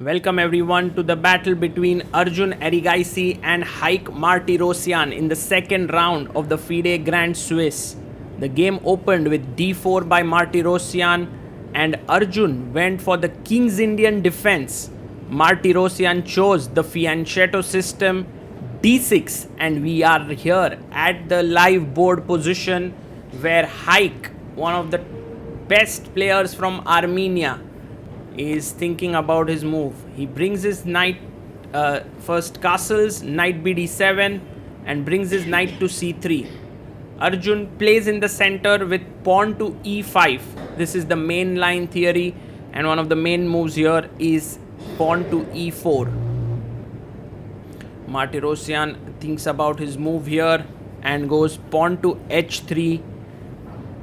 Welcome everyone to the battle between Arjun Erigaisi and Haik Martirosyan in the second round of the FIDE Grand Swiss. The game opened with d4 by Martirosyan and Arjun went for the King's Indian defense. Martirosyan chose the fianchetto system d6 and we are here at the live board position where Haik, one of the best players from Armenia, is thinking about his move. He brings his knight, first castles, knight bd7 and brings his knight to c3. Arjun plays in the center with pawn to e5. This is the main line theory and one of the main moves here is pawn to e4. Martirosyan thinks about his move here and goes pawn to h3,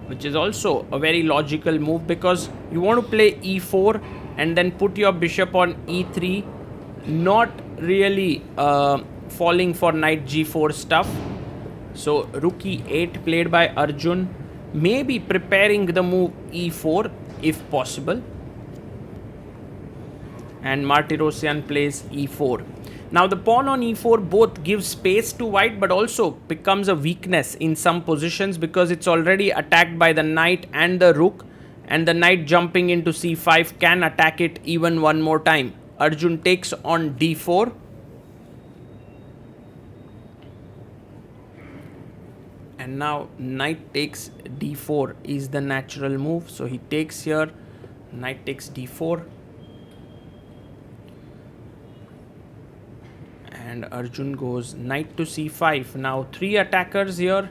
which is also a very logical move because you want to play e4 and then put your bishop on e3, not really falling for knight g4 stuff. So rook e8 played by Arjun, maybe preparing the move e4 if possible, and Martirosyan plays e4. Now the pawn on e4 both gives space to white but also becomes a weakness in some positions because it's already attacked by the knight and the rook, and the knight jumping into c5 can attack it even one more time. Arjun takes on d4. And now knight takes d4 is the natural move. So he takes here, knight takes d4. And Arjun goes knight to c5. Now three attackers here.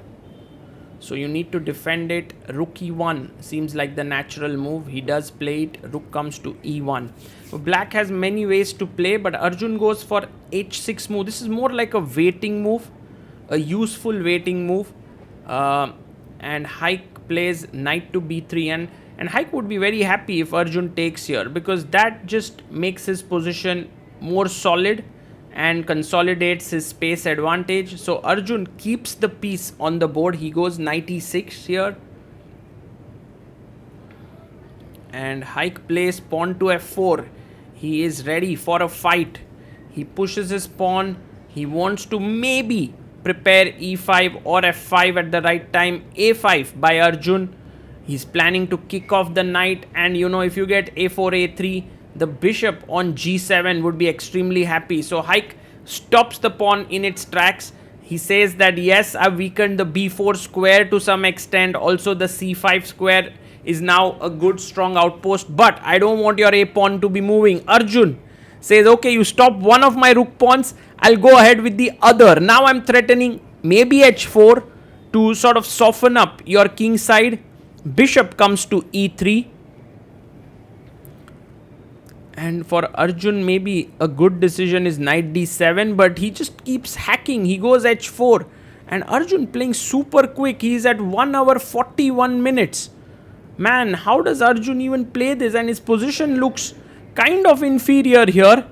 So you need to defend it. Rook e1 seems like the natural move. He does play it. Rook comes to e1. Black has many ways to play, but Arjun goes for h6 move. This is more like a waiting move, a useful waiting move. And Haik plays knight to b3, and Haik would be very happy if Arjun takes here because that just makes his position more solid and consolidates his space advantage. So Arjun keeps the piece on the board. He goes knight e6 here. And Haik plays pawn to f4. He is ready for a fight. He pushes his pawn. He wants to maybe prepare e5 or f5 at the right time. a5 by Arjun. He's planning to kick off the knight, and you know, if you get a4, a3, the bishop on g7 would be extremely happy. So Haik stops the pawn in its tracks. He says that yes, I've weakened the b4 square to some extent. Also the c5 square is now a good strong outpost, but I don't want your a pawn to be moving. Arjun says, okay, you stop one of my rook pawns, I'll go ahead with the other. Now I'm threatening maybe h4 to sort of soften up your king side. Bishop comes to e3. And for Arjun, maybe a good decision is knight d7, but he just keeps hacking. He goes h4. And Arjun playing super quick. He's at 1 hour 41 minutes. Man, how does Arjun even play this? And his position looks kind of inferior here.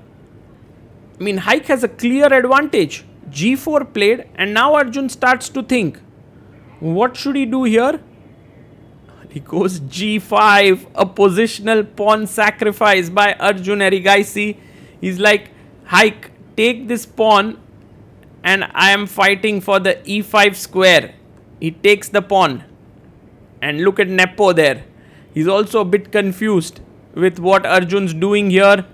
I mean, Haik has a clear advantage. g4 played, and now Arjun starts to think, what should he do here? He goes g5, a positional pawn sacrifice by Arjun Erigaisi. He's like, Haik, take this pawn and I am fighting for the e5 square. He takes the pawn. And look at Nepo there. He's also a bit confused with what Arjun's doing here.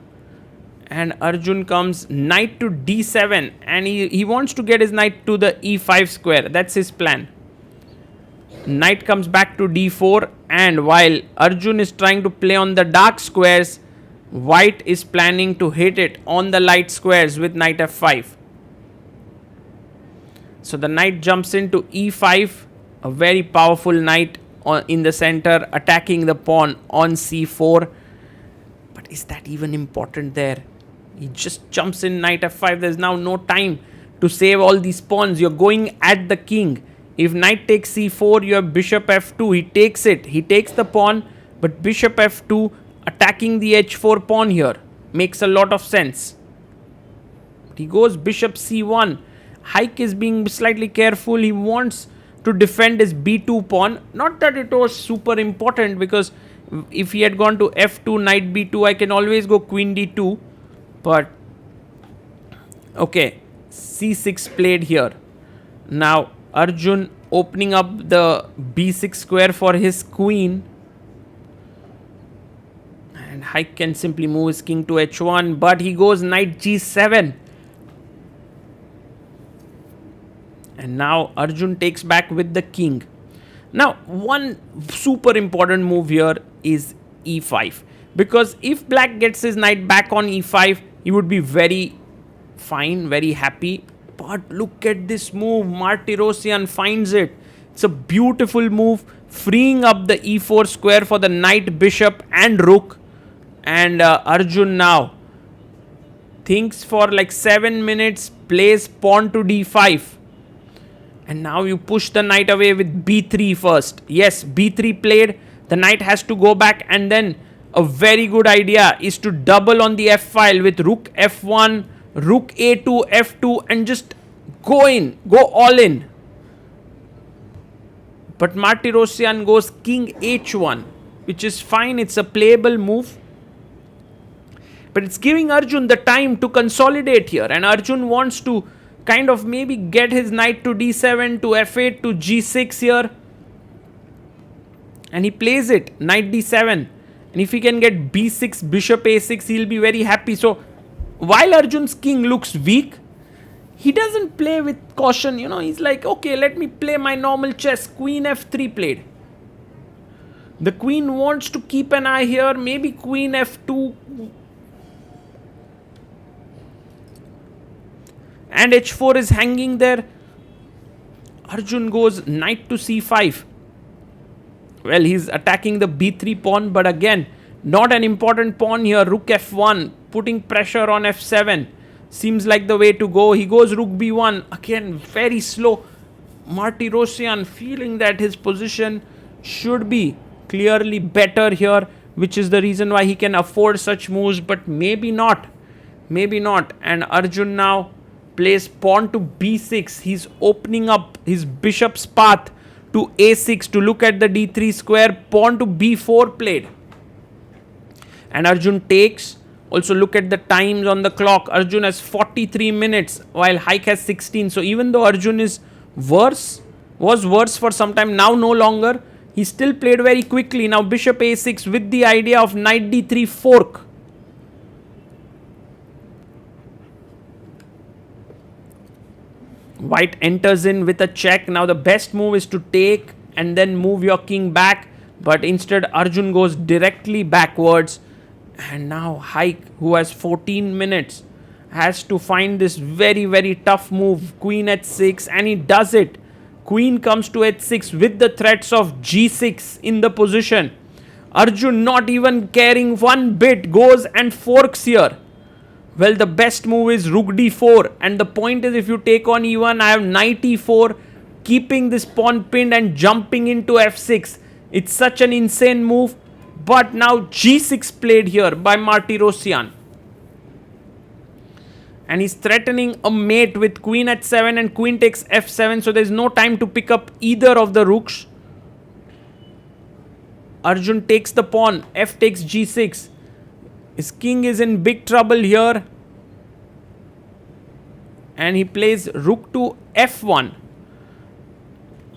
And Arjun comes knight to d7 and he wants to get his knight to the e5 square. That's his plan. Knight comes back to d4, and while Arjun is trying to play on the dark squares, white is planning to hit it on the light squares with knight f5. So the knight jumps into e5, a very powerful knight in the center, attacking the pawn on c4. But is that even important there? He just jumps in knight f5. There's now no time to save all these pawns. You're going at the king. If knight takes c4, you have bishop f2. He takes it. He takes the pawn, but bishop f2 attacking the h4 pawn here makes a lot of sense. He goes bishop c1. Haik is being slightly careful. He wants to defend his b2 pawn. Not that it was super important because if he had gone to f2, knight b2, I can always go queen d2. But okay, c6 played here. Now Arjun opening up the b6 square for his queen. And Haik can simply move his king to h1, but he goes knight g7. And now Arjun takes back with the king. Now, one super important move here is e5. Because if black gets his knight back on e5, he would be very fine, very happy. But look at this move. Martirosyan finds it. It's a beautiful move, freeing up the e4 square for the knight, bishop and rook. And Arjun now thinks for like 7 minutes, plays pawn to d5. And now you push the knight away with b3 first. Yes, b3 played. The knight has to go back, and then a very good idea is to double on the f file with rook f1, rook a2, f2, and just go all in. But Martirosyan goes king h1, which is fine. It's a playable move. But it's giving Arjun the time to consolidate here. And Arjun wants to kind of maybe get his knight to d7, to f8, to g6 here. And he plays it, knight d7. And if he can get b6, bishop a6, he'll be very happy. So while Arjun's king looks weak, he doesn't play with caution. You know, he's like, okay, let me play my normal chess. Queen f3 played. The queen wants to keep an eye here. Maybe queen f2. And h4 is hanging there. Arjun goes knight to c5. Well, he's attacking the b3 pawn, but again, not an important pawn here. Rook f1, putting pressure on f7. Seems like the way to go. He goes rook b1. Again, very slow. Martirosyan feeling that his position should be clearly better here, which is the reason why he can afford such moves, but maybe not. Maybe not. And Arjun now plays pawn to b6. He's opening up his bishop's path to a6 to look at the d3 square. Pawn to b4 played. And Arjun takes. Also look at the times on the clock. Arjun has 43 minutes while Haik has 16. So even though Arjun is was worse for some time, now no longer, he still played very quickly. Now bishop a6 with the idea of knight d3 fork. White enters in with a check. Now the best move is to take and then move your king back. But instead Arjun goes directly backwards. And now Haik, who has 14 minutes, has to find this very, very tough move. Queen h6, and he does it. Queen comes to h6 with the threats of g6 in the position. Arjun, not even caring one bit, goes and forks here. Well, the best move is rook d4, and the point is if you take on e1, I have knight e4, keeping this pawn pinned and jumping into f6. It's such an insane move. But now g6 played here by Martirosyan. And he's threatening a mate with queen h7 and queen takes f7. So there's no time to pick up either of the rooks. Arjun takes the pawn. F takes g6. His king is in big trouble here. And he plays rook to f1.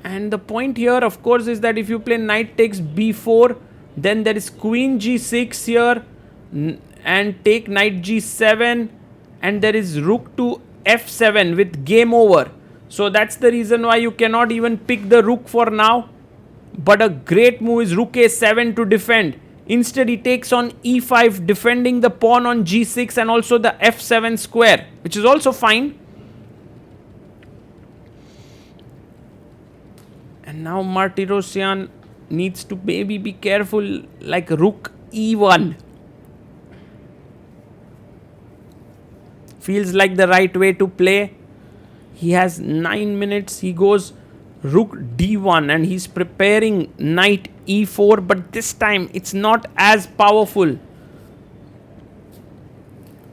And the point here, of course, is that if you play knight takes b4, then there is queen g6 here and take knight g7, and there is rook to f7 with game over. So that's the reason why you cannot even pick the rook for now. But a great move is rook a7 to defend. Instead he takes on e5, defending the pawn on g6 and also the f7 square, which is also fine. And now Martirosyan needs to maybe be careful, like rook e1. Feels like the right way to play. He has 9 minutes. He goes rook d1 and he's preparing knight e4, but this time it's not as powerful.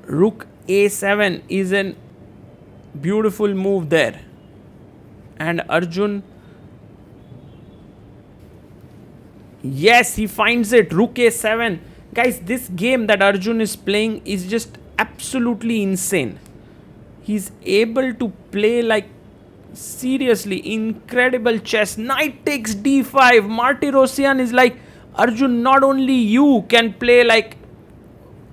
Rook a7 is a beautiful move there. And Arjun, yes, he finds it. Rook a7. Guys, this game that Arjun is playing is just absolutely insane. He's able to play like seriously incredible chess. Knight takes d5. Martirosyan is like, Arjun, not only you can play like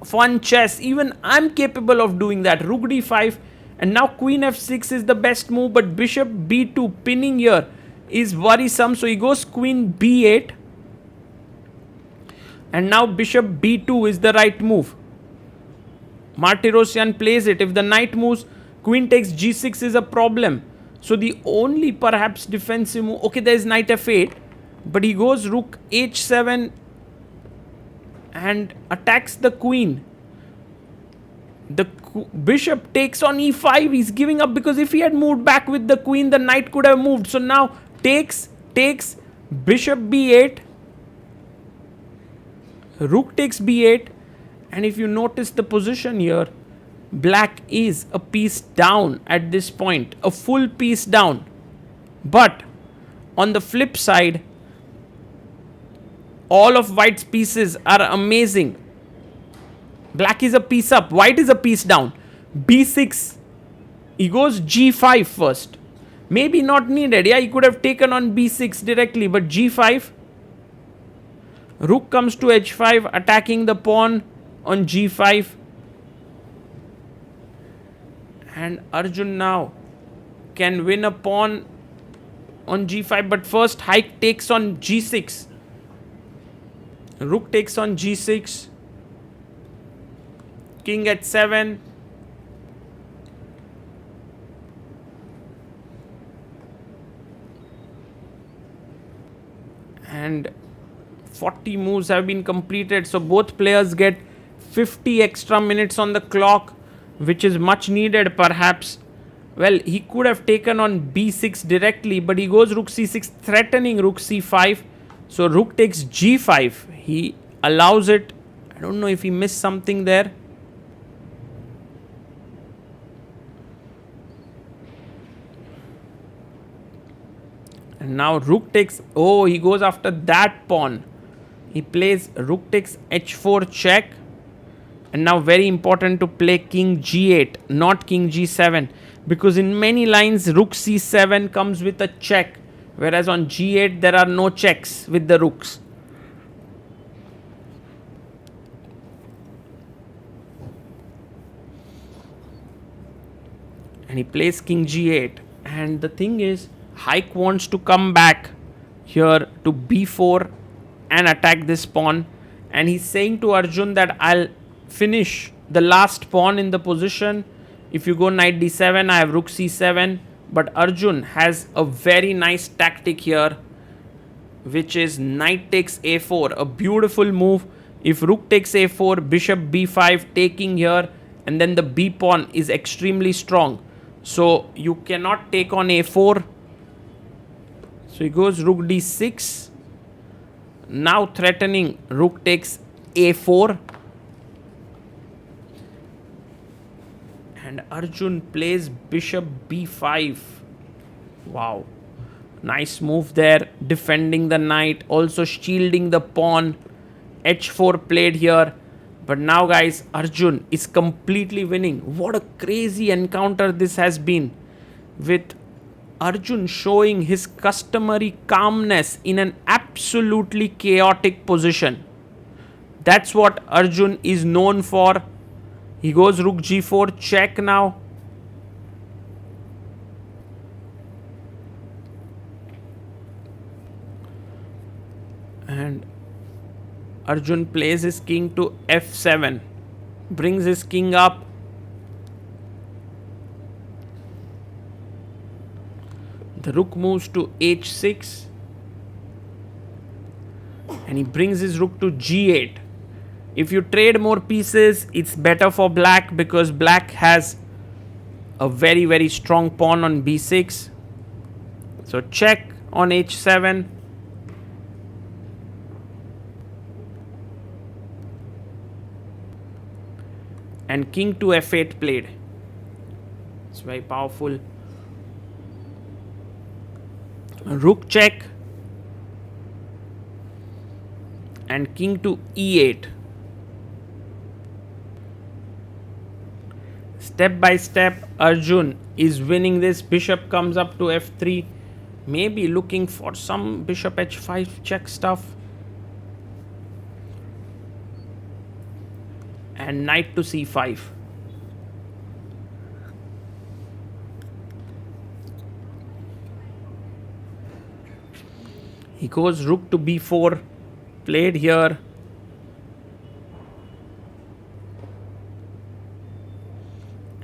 fun chess, even I'm capable of doing that. Rook d5, and now queen f6 is the best move, but bishop b2 pinning here is worrisome, so he goes queen b8, and now bishop b2 is the right move. Martirosyan plays it. If the knight moves, queen takes g6 is a problem. So the only perhaps defensive move, okay, there is knight f8, but he goes rook h7 and attacks the queen. The bishop takes on e5. He's giving up because if he had moved back with the queen, the knight could have moved. So now takes, bishop b8, rook takes b8, and if you notice the position here, black is a piece down at this point, a full piece down. But on the flip side, all of white's pieces are amazing. Black is a piece up, white is a piece down. b6, he goes g5 first. Maybe not needed. Yeah, he could have taken on b6 directly, but g5. Rook comes to h5, attacking the pawn on g5. And Arjun now can win a pawn on g5, but first Haik takes on g6. Rook takes on g6. King at 7. And 40 moves have been completed. So both players get 50 extra minutes on the clock, which is much needed perhaps. Well, he could have taken on b6 directly, but he goes rook c6, threatening rook c5. So rook takes g5. He allows it. I don't know if he missed something there. And now rook takes, oh, he goes after that pawn. He plays rook takes h4 check. And now very important to play king g8, not king g7. Because in many lines, rook c7 comes with a check. Whereas on g8, there are no checks with the rooks. And he plays king g8. And the thing is, Haik wants to come back here to b4 and attack this pawn. And he's saying to Arjun that I'll finish the last pawn in the position. If you go knight d7, I have rook c7. But Arjun has a very nice tactic here, which is knight takes a4, a beautiful move. If rook takes a4, bishop b5 taking here, and then the b pawn is extremely strong. So you cannot take on a4. So he goes rook d6. Now threatening rook takes a4. And Arjun plays bishop b5. Wow. Nice move there. Defending the knight. Also shielding the pawn. h4 played here. But now guys, Arjun is completely winning. What a crazy encounter this has been. With Arjun showing his customary calmness in an absolutely chaotic position. That's what Arjun is known for. He goes rook g4 check now. And Arjun plays his king to f7. Brings his king up. The rook moves to h6. And he brings his rook to g8. If you trade more pieces, it's better for black because black has a very, very strong pawn on b6. So check on h7. And king to f8 played. It's very powerful. Rook check. And king to e8. Step by step, Arjun is winning this. Bishop comes up to f3. Maybe looking for some bishop h5 check stuff. And knight to c5. He goes rook to b4. Played here.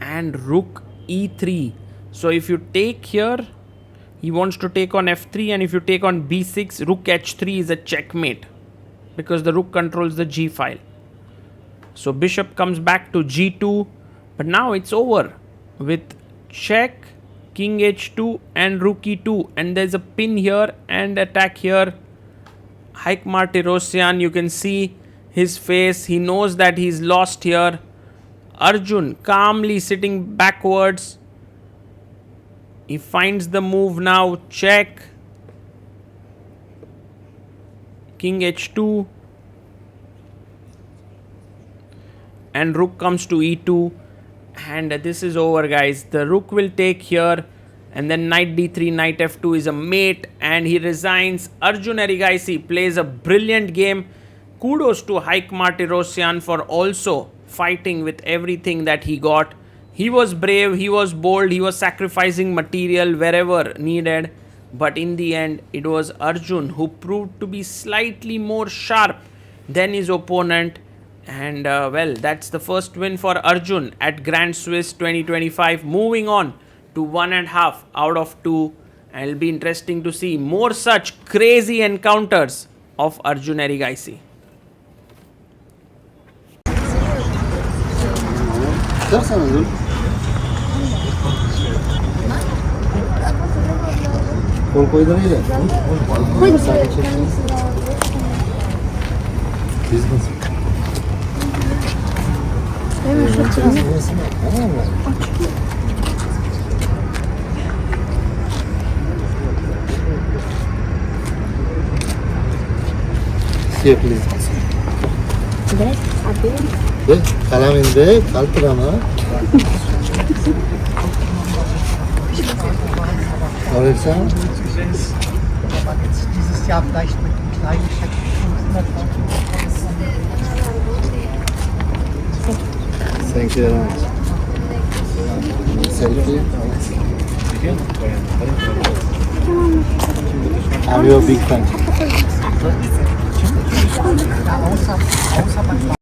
And rook e3. So if you take here, he wants to take on f3, and if you take on b6, rook h3 is a checkmate because the rook controls the g file. So bishop comes back to g2, but now it's over with check, king h2 and rook e2, and there's a pin here and attack here. Haik Martirosyan, you can see his face, he knows that he's lost here. Arjun calmly sitting backwards. He finds the move now. Check. King h2. And rook comes to e2. And this is over, guys. The rook will take here. And then knight d3, knight f2 is a mate. And he resigns. Arjun Erigaisi plays a brilliant game. Kudos to Haik Martirosyan for also fighting with everything that he got. He was brave, he was bold, he was sacrificing material wherever needed. But in the end, it was Arjun who proved to be slightly more sharp than his opponent. And well, that's the first win for Arjun at Grand Swiss 2025. Moving on to 1.5 out of 2. And it'll be interesting to see more such crazy encounters of Arjun Erigaisi. Here, please. 네, 사람인데 갈트라나. Alexander? Aber jetzt dieses Jahr vielleicht mit einem kleinen Scheck 500.000. Thank you very much. Selfie. I'm your big fan. Außer beim